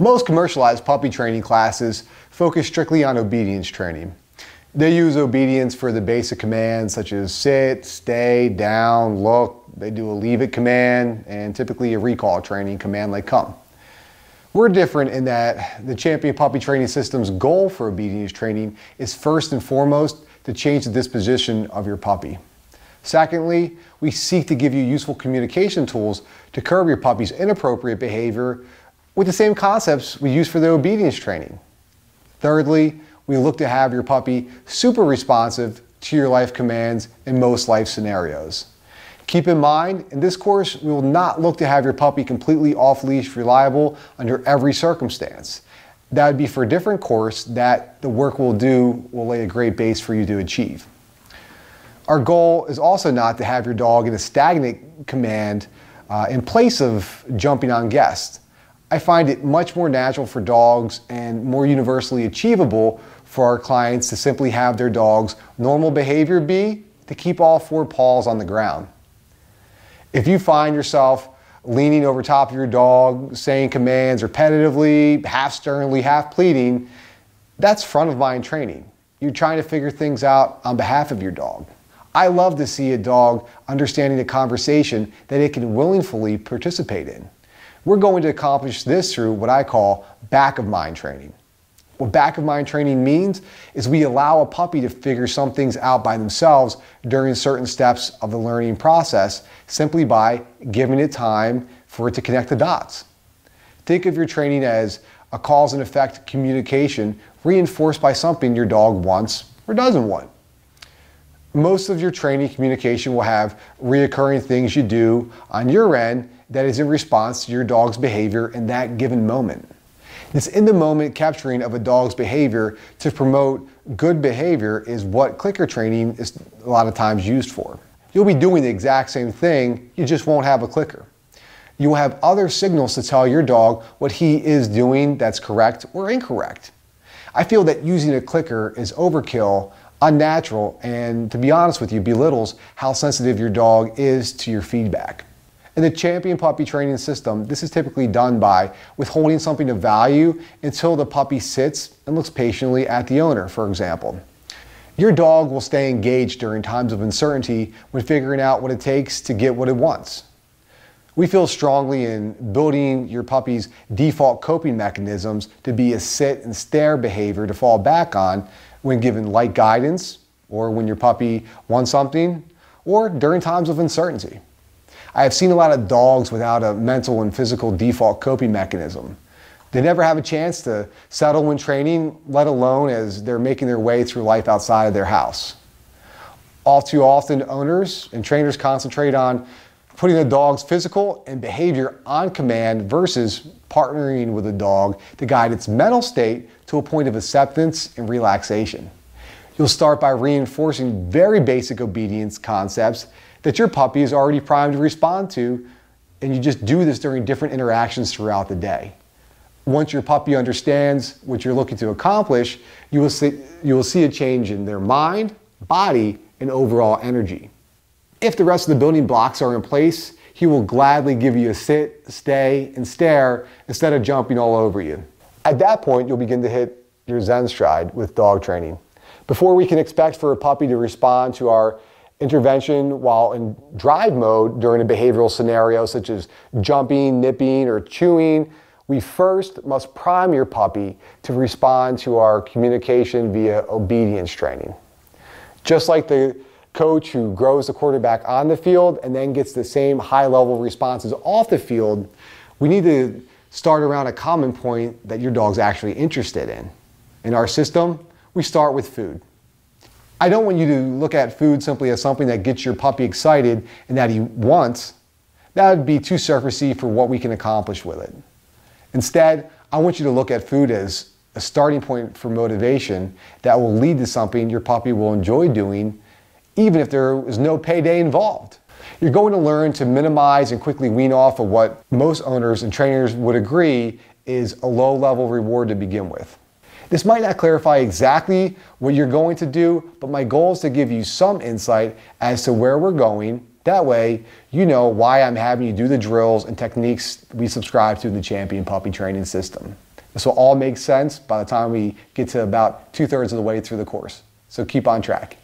Most commercialized puppy training classes focus strictly on obedience training. They use obedience for the basic commands such as sit, stay, down, look. They do a leave it command and typically a recall training command like come. We're different in that the Champion Puppy Training System's goal for obedience training is first and foremost to change the disposition of your puppy. Secondly, we seek to give you useful communication tools to curb your puppy's inappropriate behavior with the same concepts we use for the obedience training. Thirdly, we look to have your puppy super responsive to your life commands in most life scenarios. Keep in mind, in this course, we will not look to have your puppy completely off-leash reliable under every circumstance. That would be for a different course that the work we'll do will lay a great base for you to achieve. Our goal is also not to have your dog in a stagnant command in place of jumping on guests. I find it much more natural for dogs and more universally achievable for our clients to simply have their dog's normal behavior be to keep all four paws on the ground. If you find yourself leaning over top of your dog, saying commands repetitively, half sternly, half pleading, that's front of mind training. You're trying to figure things out on behalf of your dog. I love to see a dog understanding a conversation that it can willingly participate in. We're going to accomplish this through what I call back of mind training. What back of mind training means is we allow a puppy to figure some things out by themselves during certain steps of the learning process simply by giving it time for it to connect the dots. Think of your training as a cause and effect communication reinforced by something your dog wants or doesn't want. Most of your training communication will have reoccurring things you do on your end that is in response to your dog's behavior in that given moment. This in-the-moment capturing of a dog's behavior to promote good behavior is what clicker training is a lot of times used for. You'll be doing the exact same thing, you just won't have a clicker. You will have other signals to tell your dog what he is doing that's correct or incorrect. I feel that using a clicker is overkill, unnatural, and to be honest with you, belittles how sensitive your dog is to your feedback. In the Champion Puppy Training System, this is typically done by withholding something of value until the puppy sits and looks patiently at the owner, for example. Your dog will stay engaged during times of uncertainty when figuring out what it takes to get what it wants. We feel strongly in building your puppy's default coping mechanisms to be a sit and stare behavior to fall back on when given light guidance, or when your puppy wants something, or during times of uncertainty. I have seen a lot of dogs without a mental and physical default coping mechanism. They never have a chance to settle when training, let alone as they're making their way through life outside of their house. All too often, owners and trainers concentrate on putting the dog's physical and behavior on command versus partnering with the dog to guide its mental state to a point of acceptance and relaxation. You'll start by reinforcing very basic obedience concepts that your puppy is already primed to respond to, and you just do this during different interactions throughout the day. Once your puppy understands what you're looking to accomplish, you will see a change in their mind, body, and overall energy. If the rest of the building blocks are in place, he will gladly give you a sit, stay, and stare instead of jumping all over you. At that point, you'll begin to hit your Zen stride with dog training. Before we can expect for a puppy to respond to our intervention while in drive mode during a behavioral scenario such as jumping, nipping, or chewing, we first must prime your puppy to respond to our communication via obedience training. Just like the coach who grows the quarterback on the field and then gets the same high-level responses off the field, we need to start around a common point that your dog's actually interested in. In our system, we start with food. I don't want you to look at food simply as something that gets your puppy excited and that he wants. That would be too surfacey for what we can accomplish with it. Instead, I want you to look at food as a starting point for motivation that will lead to something your puppy will enjoy doing, even if there is no payday involved. You're going to learn to minimize and quickly wean off of what most owners and trainers would agree is a low-level reward to begin with. This might not clarify exactly what you're going to do, but my goal is to give you some insight as to where we're going. That way, you know why I'm having you do the drills and techniques we subscribe to in the Champion Puppy Training System. This will all make sense by the time we get to about 2/3 of the way through the course. So keep on track.